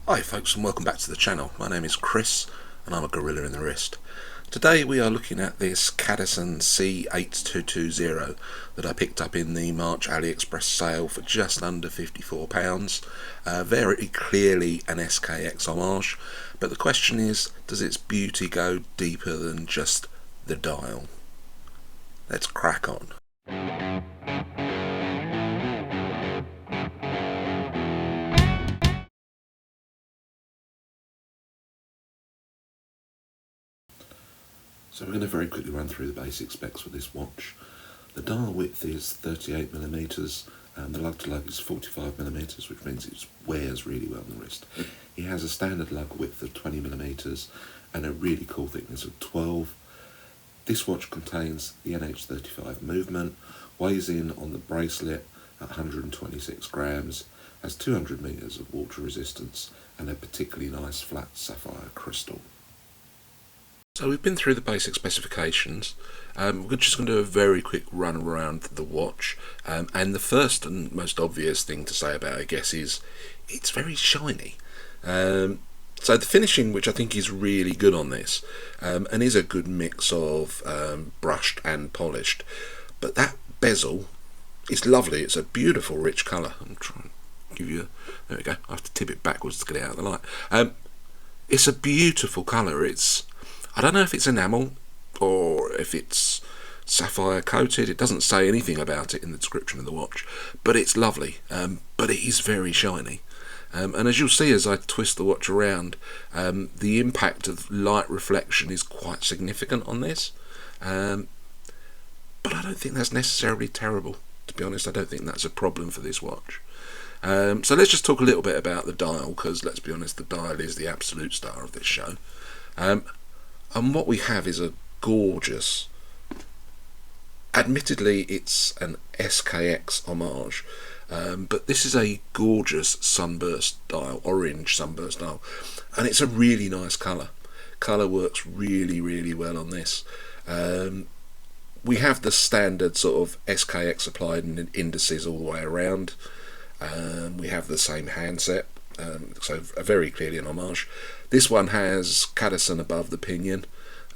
Hi folks, and welcome back to the channel. My name is Chris and I'm a gorilla in the wrist. Today we are looking at this Cadisen C8220 that I picked up in the March AliExpress sale for just under £54. Very clearly an SKX homage, but the question is, does its beauty go deeper than just the dial? Let's crack on. So we're going to very quickly run through the basic specs for this watch. The dial width is 38mm and the lug to lug is 45mm, which means it wears really well on the wrist. It has a standard lug width of 20mm and a really cool thickness of 12. This watch contains the NH35 movement, weighs in on the bracelet at 126 grams, has 200 meters of water resistance and a particularly nice flat sapphire crystal. So we've been through the basic specifications. We're just going to do a very quick run around the watch, and the first and most obvious thing to say about it, I guess, is it's very shiny. So the finishing, which I think is really good on this, and is a good mix of brushed and polished, but that bezel is lovely. It's a beautiful rich colour. I'm trying to give you there we go. I have to tip it backwards to get it out of the light. It's a beautiful colour. I don't know if it's enamel or if it's sapphire coated. It doesn't say anything about it in the description of the watch, but it's lovely. But it is very shiny. And as you'll see as I twist the watch around, the impact of light reflection is quite significant on this. But I don't think that's necessarily terrible. To be honest, I don't think that's a problem for this watch. So let's just talk a little bit about the dial, because let's be honest, the dial is the absolute star of this show. And what we have is a gorgeous, admittedly it's an SKX homage, but this is a gorgeous sunburst dial, orange sunburst dial, and it's a really nice colour. Colour works really, really well on this. We have the standard sort of SKX applied indices all the way around. We have the same handset. So very clearly an homage. This one has Cadisen above the pinion,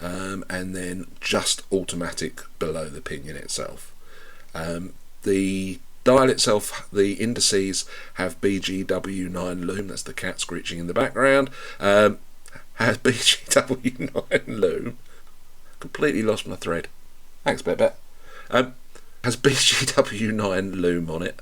and then just automatic below the pinion itself. The dial itself, the indices have BGW9 Luminous, that's the cat screeching in the background, has BGW9 Luminous. Completely lost my thread. Thanks, Bebe. Has BGW9 Luminous on it.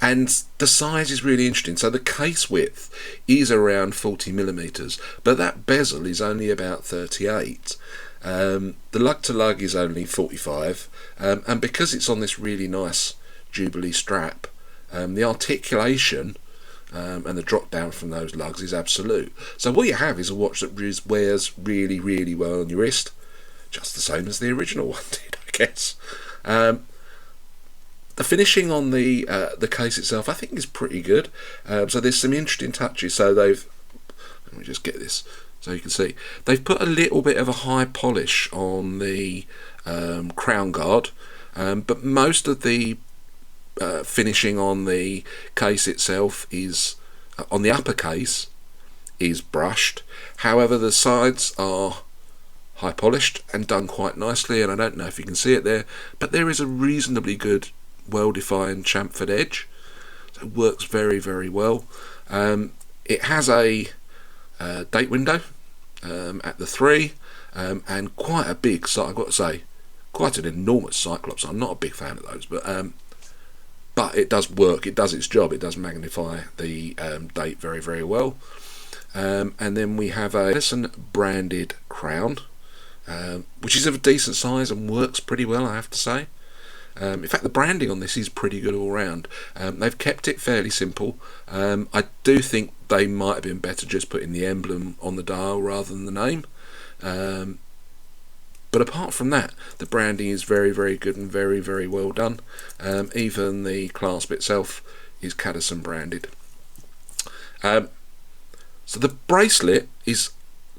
And the size is really interesting. So the case width is around 40mm, but that bezel is only about 38. The lug to lug is only 45, and because it's on this really nice Jubilee strap, the articulation and the drop down from those lugs is absolute. So what you have is a watch that wears really, really well on your wrist, just the same as the original one did, I guess. The finishing on the case itself, I think, is pretty good. So there's some interesting touches. So let me just get this so you can see. They've put a little bit of a high polish on the crown guard, but most of the finishing on the case itself is on the upper case is brushed. However, the sides are high polished and done quite nicely, and I don't know if you can see it there, but there is a reasonably good, well-defined chamfered edge, so it works very, very well. It has a date window at the 3, and quite a big sight. I've got to say, quite an enormous Cyclops. I'm not a big fan of those, but it does work. It does its job. It does magnify the date very, very well. And then we have a Cadisen branded crown, which is of a decent size and works pretty well, I have to say. In fact, the branding on this is pretty good all round. They've kept it fairly simple. I do think they might have been better just putting the emblem on the dial rather than the name. But apart from that, the branding is very, very good and very, very well done. Even the clasp itself is Cadisen branded. So the bracelet is,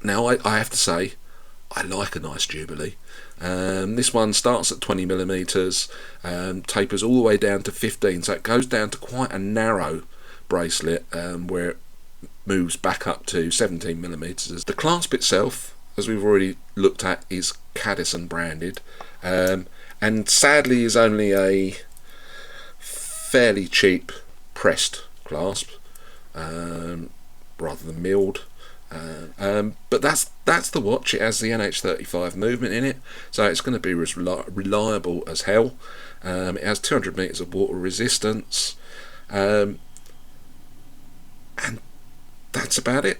now I have to say, I like a nice Jubilee. This one starts at 20mm, tapers all the way down to 15, so it goes down to quite a narrow bracelet, where moves back up to 17mm. The clasp itself, as we've already looked at, is Cadisen branded, and sadly is only a fairly cheap pressed clasp, rather than milled. But that's the watch. It has the NH35 movement in it, so it's going to be as reliable as hell. It has 200 meters of water resistance, and that's about it.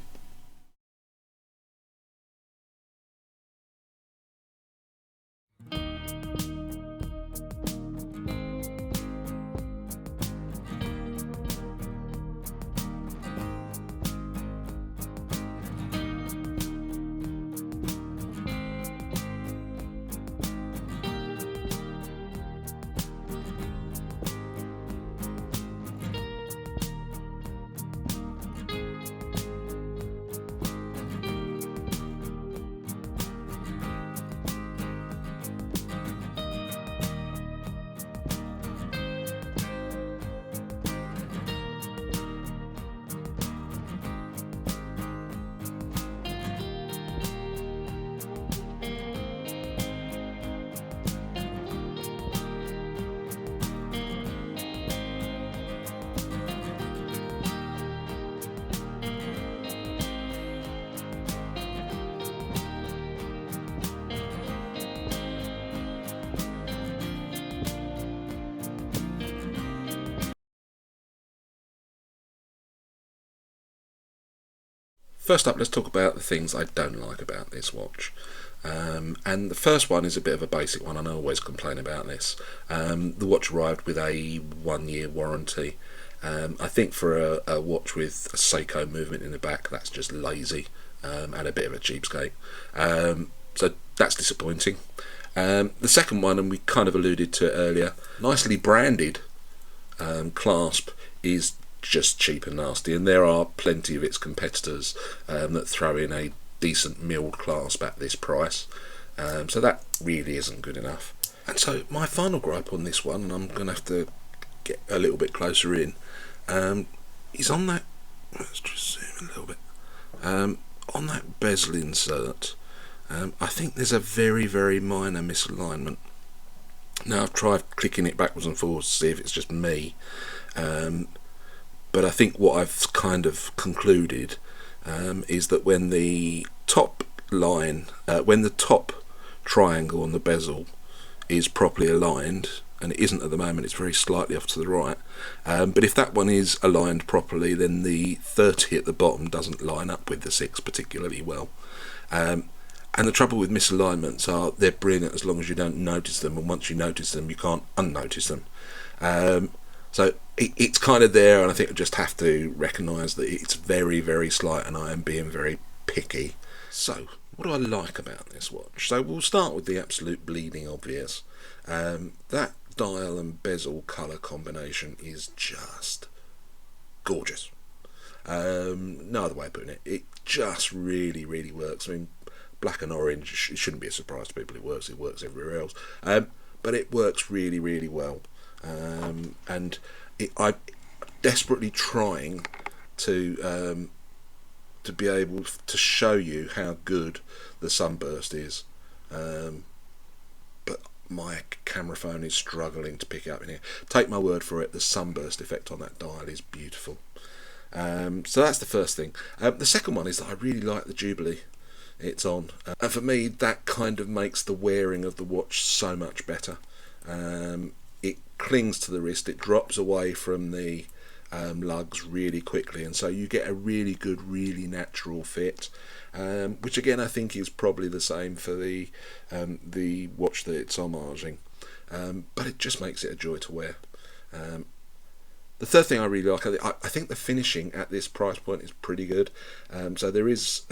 First up, let's talk about the things I don't like about this watch. And the first one is a bit of a basic one, and I always complain about this. The watch arrived with a 1-year warranty. I think for a watch with a Seiko movement in the back, that's just lazy, and a bit of a cheapskate. So that's disappointing. The second one, and we kind of alluded to it earlier, nicely branded clasp is just cheap and nasty, and there are plenty of its competitors that throw in a decent milled clasp at this price, so that really isn't good enough. And so my final gripe on this one, and I'm going to have to get a little bit closer in, is on that, let's just zoom a little bit, on that bezel insert. I think there's a very, very minor misalignment. Now I've tried clicking it backwards and forwards to see if it's just me, but I think what I've kind of concluded is that when the top line, when the top triangle on the bezel is properly aligned, and it isn't at the moment, it's very slightly off to the right, but if that one is aligned properly, then the 30 at the bottom doesn't line up with the 6 particularly well. And the trouble with misalignments are they're brilliant as long as you don't notice them, and once you notice them you can't unnotice them. So it's kind of there, and I think I just have to recognise that it's very, very slight, and I am being very picky. So what do I like about this watch? So we'll start with the absolute bleeding obvious. That dial and bezel colour combination is just gorgeous. No other way of putting it. It just really, really works. I mean, black and orange, it shouldn't be a surprise to people. It works everywhere else, but it works really, really well. And I'm desperately trying to be able to show you how good the sunburst is, but my camera phone is struggling to pick it up in here. Take my word for it, the sunburst effect on that dial is beautiful. So that's the first thing. The second one is that I really like the Jubilee it's on, and for me that kind of makes the wearing of the watch so much better. It clings to the wrist, it drops away from the lugs really quickly, and so you get a really good, really natural fit, which again I think is probably the same for the watch that it's homaging, but it just makes it a joy to wear. The third thing I really like, I think the finishing at this price point is pretty good. So there is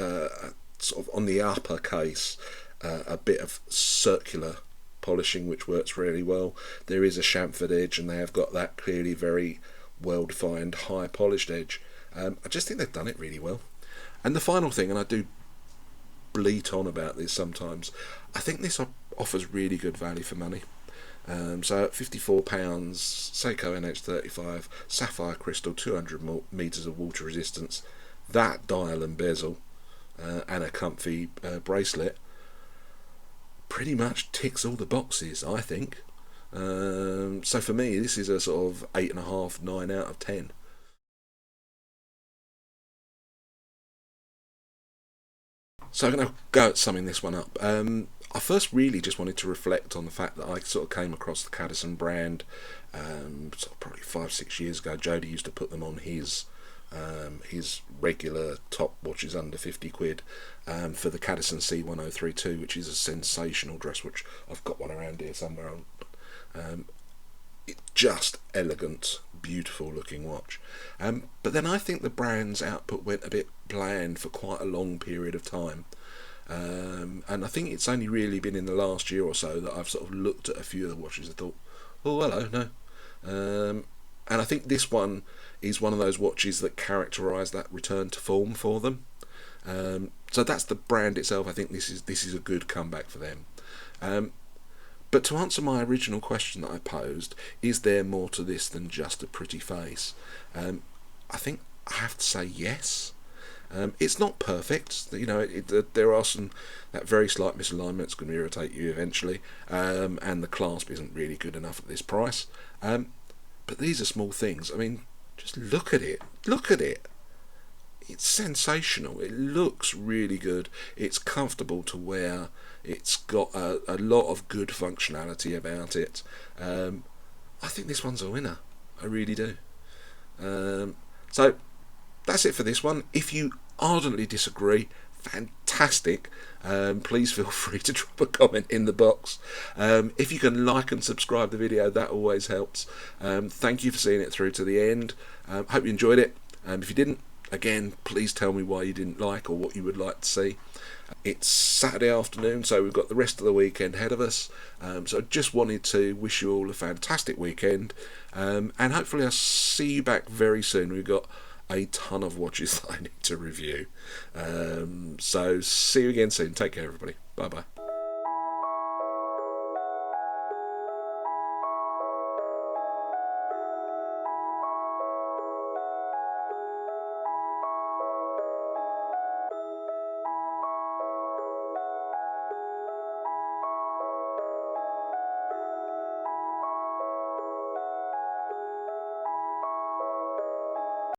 sort of on the upper case a bit of circular polishing which works really well. There is a chamfered edge, and they have got that clearly very well defined high polished edge. I just think they've done it really well. And the final thing, and I do bleat on about this sometimes, I think this offers really good value for money. So at £54, Seiko NH35 sapphire crystal, 200 meters of water resistance, that dial and bezel and a comfy bracelet pretty much ticks all the boxes, I think. So for me, this is a sort of 8.5, 9 out of 10. So I'm going to go at summing this one up. I first really just wanted to reflect on the fact that I sort of came across the Cadisen brand sort of probably 5-6 years ago. Jody used to put them on his regular top watches under 50 quid for the Cadisen C8220, which is a sensational dress watch. I've got one around here somewhere. It's just elegant, beautiful looking watch. But then I think the brand's output went a bit bland for quite a long period of time. And I think it's only really been in the last year or so that I've sort of looked at a few of the watches and thought, oh, hello, no. And I think this one is one of those watches that characterise that return to form for them. So that's the brand itself. I think this is a good comeback for them. But to answer my original question that I posed, is there more to this than just a pretty face? I think I have to say yes. It's not perfect, you know. There are some that very slight misalignment that's going to irritate you eventually, and the clasp isn't really good enough at this price. But these are small things. I mean, just look at it. Look at it. It's sensational. It looks really good. It's comfortable to wear. It's got a lot of good functionality about it. I think this one's a winner. I really do. So that's it for this one. If you ardently disagree, fantastic. Please feel free to drop a comment in the box. If you can like and subscribe the video, that always helps. Thank you for seeing it through to the end. Hope you enjoyed it. If you didn't, again, please tell me why you didn't like or what you would like to see. It's Saturday afternoon, so we've got the rest of the weekend ahead of us. So I just wanted to wish you all a fantastic weekend, and hopefully I'll see you back very soon. We've got a ton of watches that I need to review. So see you again soon. Take care, everybody. Bye bye.